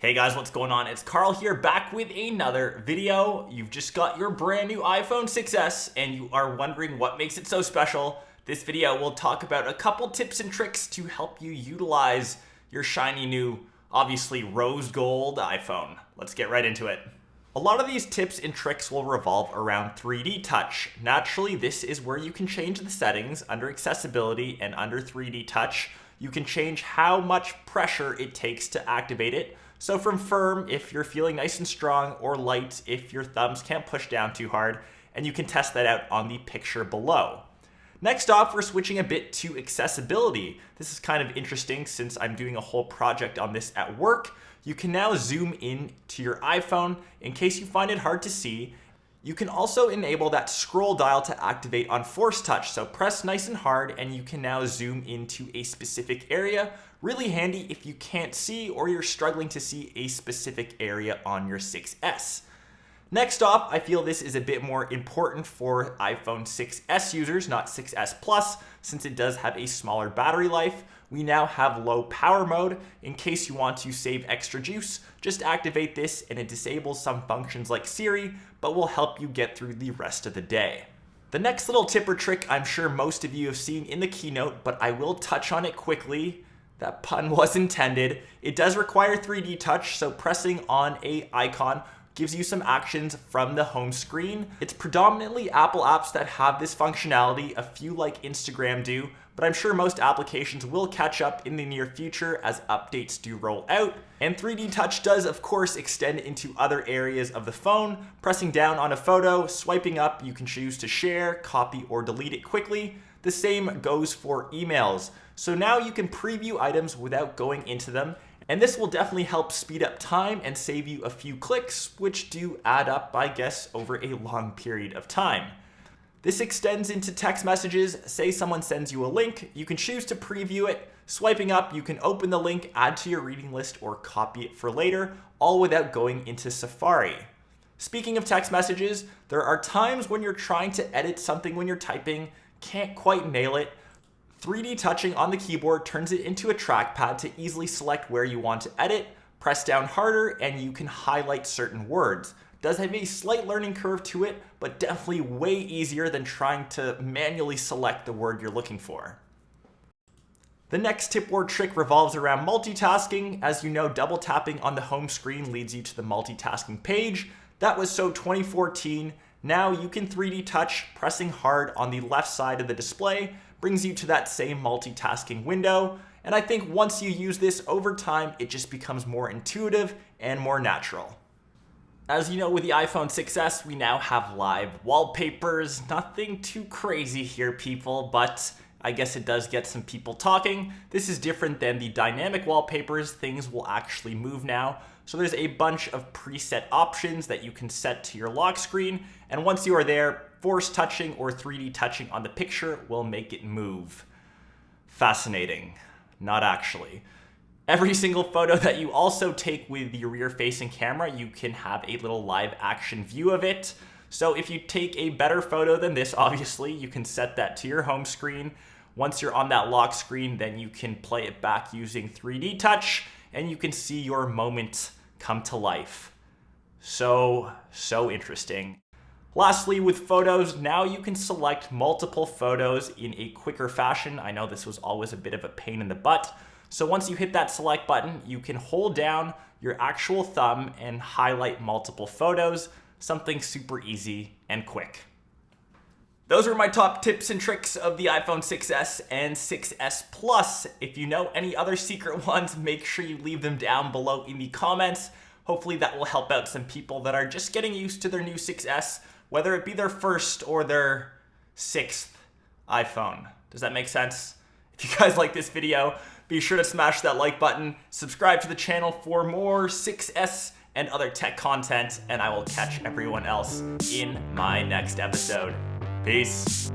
Hey guys, what's going on? It's Carl here, back with another video. You've just got your brand new iPhone 6S and you are wondering what makes it so special. This video will talk about a couple tips and tricks to help you utilize your shiny new, obviously rose gold iPhone. Let's get right into it. A lot of these tips and tricks will revolve around 3D touch. Naturally, this is where you can change the settings under accessibility, and under 3D touch, you can change how much pressure it takes to activate it. So from firm, if you're feeling nice and strong, or light if your thumbs can't push down too hard, and you can test that out on the picture below. Next off, we're switching a bit to accessibility. This is kind of interesting since I'm doing a whole project on this at work. You can now zoom in to your iPhone in case you find it hard to see. You can also enable that scroll dial to activate on force touch. So press nice and hard and you can now zoom into a specific area. Really handy if you can't see or you're struggling to see a specific area on your 6S. Next off, I feel this is a bit more important for iPhone 6S users, not 6S Plus, since it does have a smaller battery life. We now have low power mode. In case you want to save extra juice, just activate this and it disables some functions like Siri, but will help you get through the rest of the day. The next little tip or trick I'm sure most of you have seen in the keynote, but I will touch on it quickly. That pun was intended. It does require 3D touch, so pressing on an icon gives you some actions from the home screen. It's predominantly Apple apps that have this functionality, a few like Instagram do, but I'm sure most applications will catch up in the near future as updates do roll out. And 3D touch does of course extend into other areas of the phone. Pressing down on a photo, swiping up, you can choose to share, copy, or delete it quickly. The same goes for emails. So now you can preview items without going into them, and this will definitely help speed up time and save you a few clicks, which do add up, I guess, over a long period of time. This extends into text messages. Say someone sends you a link, you can choose to preview it. Swiping up, you can open the link, add to your reading list, or copy it for later, all without going into Safari. Speaking of text messages, there are times when you're trying to edit something when you're typing, can't quite nail it. 3D touching on the keyboard turns it into a trackpad to easily select where you want to edit. Press down harder and you can highlight certain words. Does have a slight learning curve to it, but definitely way easier than trying to manually select the word you're looking for. The next tip or trick revolves around multitasking. As you know, double tapping on the home screen leads you to the multitasking page. That was so 2014. Now you can 3D touch. Pressing hard on the left side of the display brings you to that same multitasking window. And I think once you use this over time, it just becomes more intuitive and more natural. As you know, with the iPhone 6S, we now have live wallpapers. Nothing too crazy here, people, but I guess it does get some people talking. This is different than the dynamic wallpapers. Things will actually move now. So there's a bunch of preset options that you can set to your lock screen. And once you are there, force touching or 3D touching on the picture will make it move. Fascinating. Not actually. Every single photo that you also take with the rear-facing camera, you can have a little live action view of it. So if you take a better photo than this, obviously, you can set that to your home screen. Once you're on that lock screen, then you can play it back using 3D touch, and you can see your moment come to life. So interesting. Lastly, with photos, now you can select multiple photos in a quicker fashion. I know this was always a bit of a pain in the butt. So once you hit that select button, you can hold down your actual thumb and highlight multiple photos. Something super easy and quick. Those were my top tips and tricks of the iPhone 6S and 6S Plus. If you know any other secret ones, make sure you leave them down below in the comments. Hopefully that will help out some people that are just getting used to their new 6S, whether it be their first or their sixth iPhone. Does that make sense? If you guys like this video, be sure to smash that like button, subscribe to the channel for more 6S and other tech content, and I will catch everyone else in my next episode. Peace.